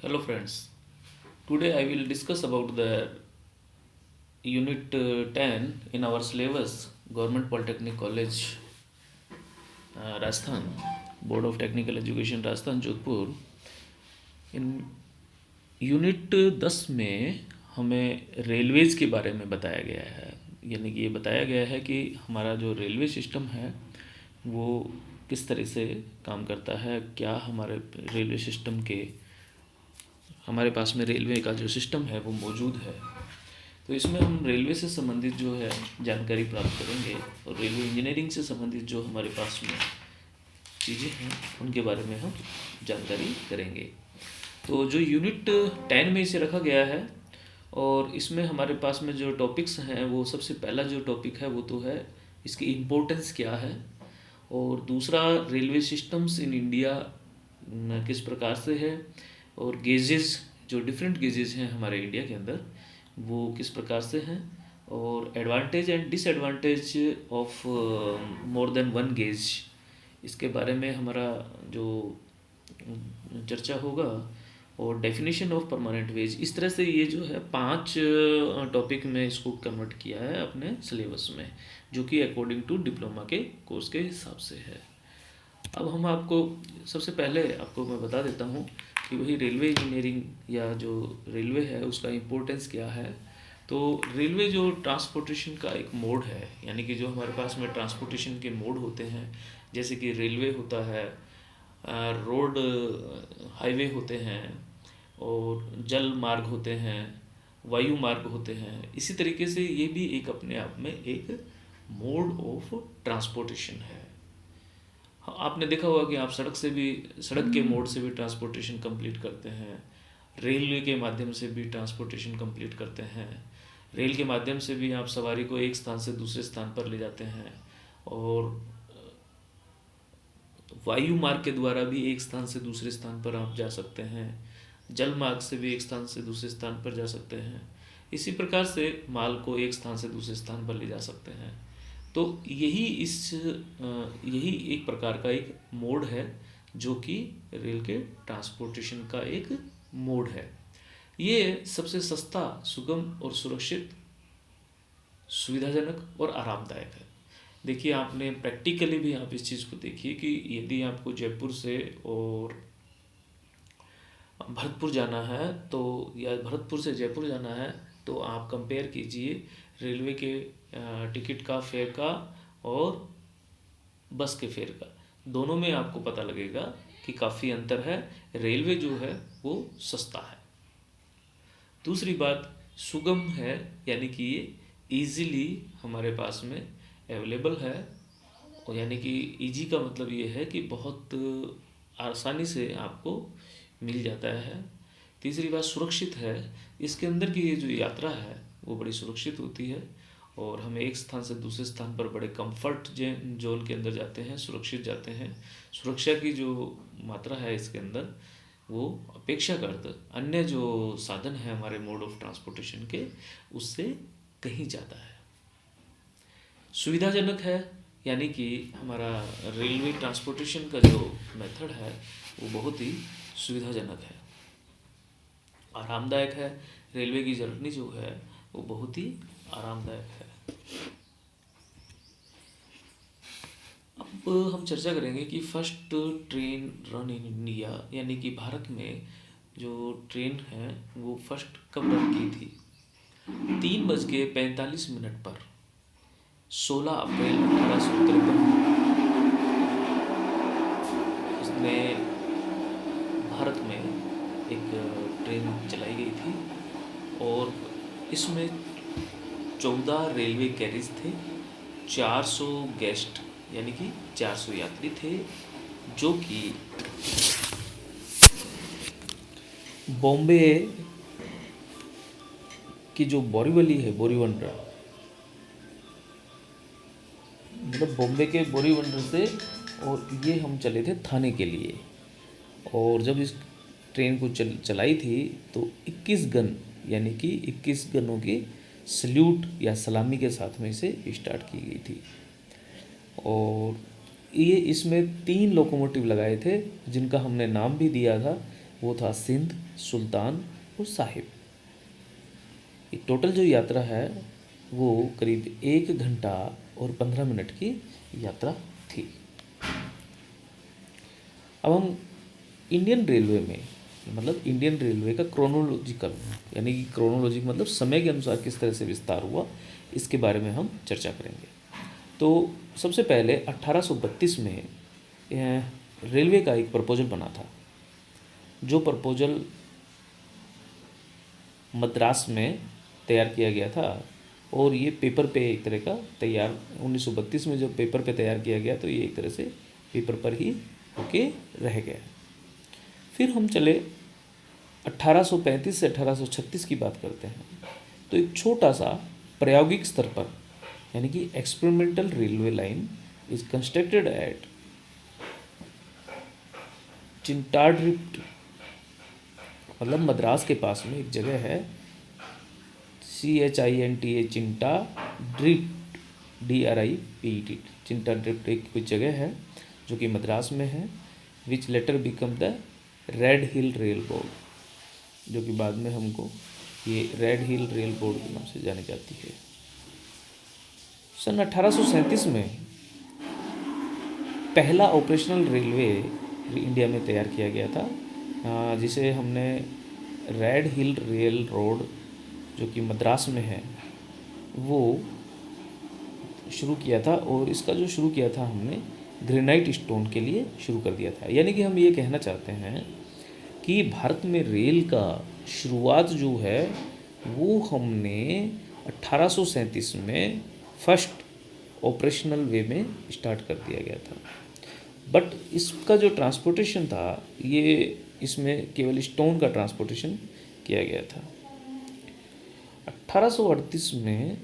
Hello friends. Today I will discuss about the unit 10 in our syllabus Government Polytechnic College Rajasthan Board of Technical Education Rajasthan Jodhpur. In unit 10 में हमें Railways के बारे में बताया गया है। यानी कि ये बताया गया है कि हमारा जो रेलवे सिस्टम है वो किस तरह से काम करता है, क्या हमारे रेलवे सिस्टम के हमारे पास में रेलवे का जो सिस्टम है वो मौजूद है। तो इसमें हम रेलवे से संबंधित जो है जानकारी प्राप्त करेंगे और रेलवे इंजीनियरिंग से संबंधित जो हमारे पास में चीज़ें हैं उनके बारे में हम जानकारी करेंगे। तो जो यूनिट 10 में इसे रखा गया है और इसमें हमारे पास में जो टॉपिक्स हैं वो सबसे पहला जो टॉपिक है वो तो है इसकी इम्पोर्टेंस क्या है, और दूसरा रेलवे सिस्टम्स इन इंडिया किस प्रकार से है, और गेजेस जो डिफरेंट गेजेस हैं हमारे इंडिया के अंदर वो किस प्रकार से हैं, और advantage and disadvantage of more than one gauge, इसके बारे में हमारा जो चर्चा होगा, और डेफिनेशन ऑफ परमानेंट वेज। इस तरह से ये जो है 5 टॉपिक में इसको कन्वर्ट किया है अपने सिलेबस में, जो कि अकॉर्डिंग टू डिप्लोमा के कोर्स के हिसाब से है। अब हम आपको सबसे पहले आपको मैं बता देता हूँ कि वही रेलवे इंजीनियरिंग या जो रेलवे है उसका इम्पोर्टेंस क्या है। तो रेलवे जो ट्रांसपोर्टेशन का एक मोड है, यानी कि जो हमारे पास में ट्रांसपोर्टेशन के मोड होते हैं, जैसे कि रेलवे होता है, रोड हाईवे होते हैं, और जल मार्ग होते हैं, वायु मार्ग होते हैं। इसी तरीके से ये भी एक अपने आप में एक मोड ऑफ ट्रांसपोर्टेशन है। आपने देखा होगा कि आप सड़क के मोड से भी ट्रांसपोर्टेशन कंप्लीट करते हैं, रेलवे के माध्यम से भी ट्रांसपोर्टेशन कंप्लीट करते हैं, रेल के माध्यम से भी आप सवारी को एक स्थान से दूसरे स्थान पर ले जाते हैं, और वायु मार्ग के द्वारा भी एक स्थान से दूसरे स्थान पर आप जा सकते हैं, जल मार्ग से भी एक स्थान से दूसरे स्थान पर जा सकते हैं। इसी प्रकार से माल को एक स्थान से दूसरे स्थान पर ले जा सकते हैं। तो यही एक प्रकार का एक मोड है जो कि रेल के ट्रांसपोर्टेशन का एक मोड है। ये सबसे सस्ता, सुगम और सुरक्षित, सुविधाजनक और आरामदायक है। देखिए, आपने प्रैक्टिकली भी आप इस चीज़ को देखिए कि यदि आपको जयपुर से और भरतपुर जाना है तो, या भरतपुर से जयपुर जाना है, तो आप कंपेयर कीजिए रेलवे के टिकट का फेयर का और बस के फेयर का। दोनों में आपको पता लगेगा कि काफ़ी अंतर है। रेलवे जो है वो सस्ता है। दूसरी बात, सुगम है, यानी कि ये ईज़िली हमारे पास में अवेलेबल है, और यानी कि ईजी का मतलब ये है कि बहुत आसानी से आपको मिल जाता है। तीसरी बात, सुरक्षित है। इसके अंदर की ये जो यात्रा है वो बड़ी सुरक्षित होती है, और हम एक स्थान से दूसरे स्थान पर बड़े कंफर्ट जोन के अंदर जाते हैं, सुरक्षित जाते हैं। सुरक्षा की जो मात्रा है इसके अंदर वो अपेक्षाकृत अन्य जो साधन है हमारे मोड ऑफ ट्रांसपोर्टेशन के, उससे कहीं ज़्यादा है। सुविधाजनक है, यानी कि हमारा रेलवे ट्रांसपोर्टेशन का जो मेथड है वो बहुत ही सुविधाजनक है। आरामदायक है, रेलवे की जर्नी जो है वो बहुत ही आरामदायक है। अब हम चर्चा करेंगे कि first train run in India, यानी कि भारत में जो ट्रेन है वो फर्स्ट कब रन की थी। 3:45 पर 16 अप्रैल 1853 इसमें भारत में एक ट्रेन चलाई गई थी, और इसमें 14 रेलवे कैरिज थे, 400 गेस्ट यानी कि 400 यात्री थे, जो कि बॉम्बे की जो बोरीवली है, बोरीवंडर, मतलब बॉम्बे के बोरीवंडर से, और ये हम चले थे थाने के लिए। और जब इस ट्रेन को चलाई थी तो 21 गन, यानी कि 21 गनों की सल्यूट या सलामी के साथ में इसे स्टार्ट की गई थी। और ये इसमें 3 लोकोमोटिव लगाए थे जिनका हमने नाम भी दिया था, वो था सिंध, सुल्तान और साहिब। ये टोटल जो यात्रा है वो करीब 1 घंटा और 15 मिनट की यात्रा थी। अब हम इंडियन रेलवे में, मतलब इंडियन रेलवे का क्रोनोलॉजिकल, यानी कि क्रोनोलॉजी मतलब समय के अनुसार किस तरह से विस्तार हुआ, इसके बारे में हम चर्चा करेंगे। तो सबसे पहले 1832 में रेलवे का एक प्रपोजल बना था, जो प्रपोजल मद्रास में तैयार किया गया था। और ये पेपर पे एक तरह का तैयार 1932 में जब पेपर पे तैयार किया गया, तो ये एक तरह से पेपर पर ही होके रह गया। फिर हम चले 1835 से 1836 की बात करते हैं। तो एक छोटा सा प्रायोगिक स्तर पर, यानी कि experimental railway line is constructed at Chintadripet, मतलब मद्रास के पास में एक जगह है CHINTA, Chintadripet, DRIPET, Chintadripet एक कुछ जगह है जो कि मद्रास में है, which later become the Red Hill rail board, जो कि बाद में हमको ये रेड हिल रेल बोर्ड के नाम से जानी जाती है। सन 1837 में पहला ऑपरेशनल रेलवे इंडिया में तैयार किया गया था, जिसे हमने रेड हिल रेल रोड, जो कि मद्रास में है, वो शुरू किया था। और इसका जो शुरू किया था हमने ग्रेनाइट स्टोन के लिए शुरू कर दिया था। यानी कि हम ये कहना चाहते हैं कि भारत में रेल का शुरुआत जो है वो हमने 1837 में फर्स्ट ऑपरेशनल वे में स्टार्ट कर दिया गया था। बट इसका जो ट्रांसपोर्टेशन था, ये इसमें केवल स्टोन का ट्रांसपोर्टेशन किया गया था। 1838 में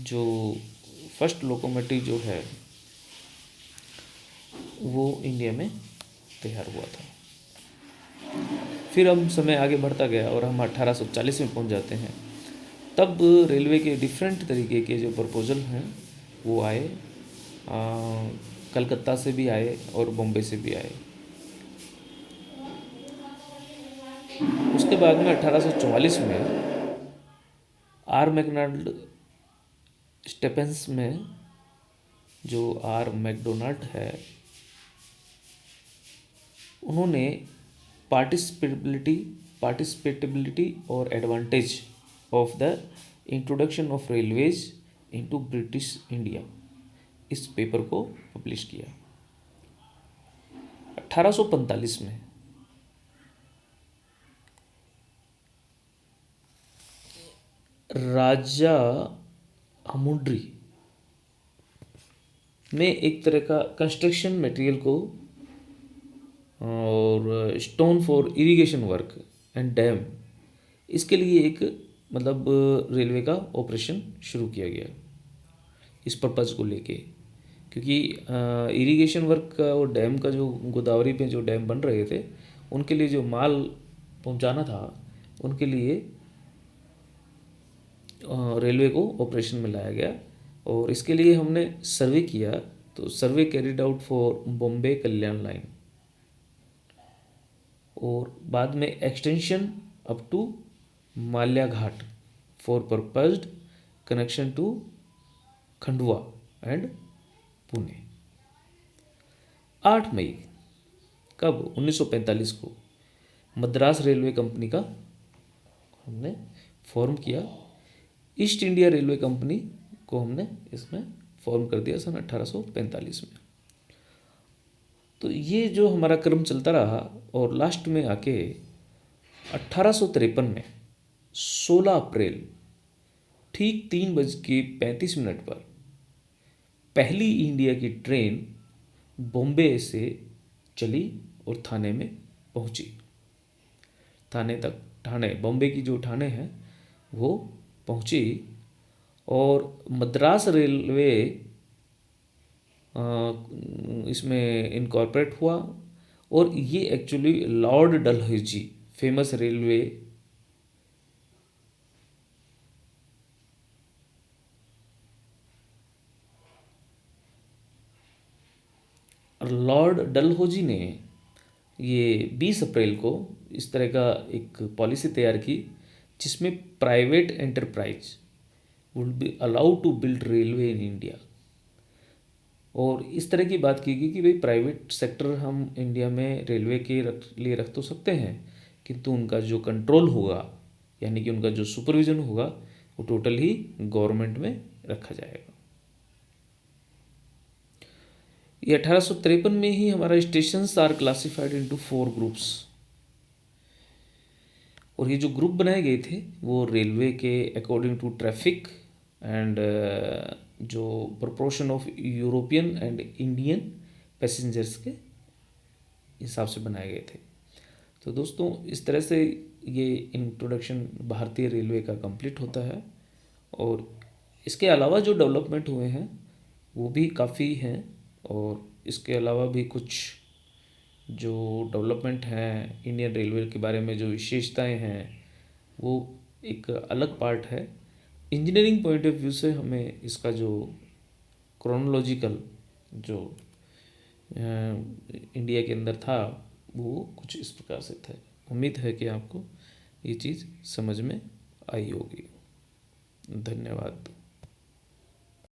जो फर्स्ट लोकोमोटिव जो है वो इंडिया में तैयार हुआ था। फिर हम समय आगे बढ़ता गया और हम 1840 में पहुंच जाते हैं। तब रेलवे के डिफरेंट तरीके के जो प्रपोजल हैं वो आए, कलकत्ता से भी आए और बॉम्बे से भी आए। उसके बाद में 1844 में आर मैकडोनाल्ड स्टेपेंस में, जो आर मैकडोनाल्ड है, उन्होंने पार्टिसिपेटिबिलिटी और advantage of the introduction of railways into British India, इस पेपर को पब्लिश किया। 1845 में राजा हमुड्री ने एक तरह का कंस्ट्रक्शन मटेरियल को और stone for irrigation work and dam, इसके लिए एक मतलब रेलवे का ऑपरेशन शुरू किया गया इस पर्पज़ को लेके। क्योंकि इरिगेशन वर्क का और डैम का जो गोदावरी पे जो डैम बन रहे थे, उनके लिए जो माल पहुंचाना था, उनके लिए रेलवे को ऑपरेशन में लाया गया। और इसके लिए हमने सर्वे किया, तो survey carried out for Bombay Kalyan line, और बाद में extension up to Malya Ghat for purposed connection to Khandwa and Pune. 8 मई कब 1945 को मद्रास रेलवे कंपनी का हमने फॉर्म किया। ईस्ट इंडिया रेलवे कंपनी को हमने इसमें फॉर्म कर दिया सन 1845 में। तो ये जो हमारा क्रम चलता रहा और लास्ट में आके 1853 में 16 अप्रैल ठीक 3:35 पर पहली इंडिया की ट्रेन बॉम्बे से चली और थाने में पहुंची। थाने तक, ठाणे, बॉम्बे की जो ठाणे है वो पहुंची, और मद्रास रेलवे इसमें इनकॉर्पोरेट हुआ। और ये actually Lord Dalhousie, famous railway Lord Dalhousie ने ये 20 अप्रैल को इस तरह का एक पॉलिसी तैयार की जिसमें private enterprise would be allowed to build railway in India. और इस तरह की बात की गई कि भाई प्राइवेट सेक्टर हम इंडिया में रेलवे के लिए रख तो सकते हैं, किंतु उनका जो कंट्रोल होगा यानी कि उनका जो सुपरविज़न होगा वो टोटल ही गवर्नमेंट में रखा जाएगा। ये 1853 में ही हमारा stations are classified into 4 groups. और ये जो ग्रुप बनाए गए थे वो रेलवे के अकॉर्डिंग टू ट्रैफिक एंड जो proportion of European and Indian passengers के हिसाब से बनाए गए थे। तो दोस्तों इस तरह से ये इंट्रोडक्शन भारतीय रेलवे का कंप्लीट होता है। और इसके अलावा जो डेवलपमेंट हुए हैं वो भी काफ़ी हैं, और इसके अलावा भी कुछ जो डेवलपमेंट हैं इंडियन रेलवे के बारे में जो विशेषताएं हैं वो एक अलग पार्ट है। इंजीनियरिंग पॉइंट ऑफ व्यू से हमें इसका जो क्रोनोलॉजिकल जो इंडिया के अंदर था वो कुछ इस प्रकार से था। उम्मीद है कि आपको ये चीज़ समझ में आई होगी। धन्यवाद।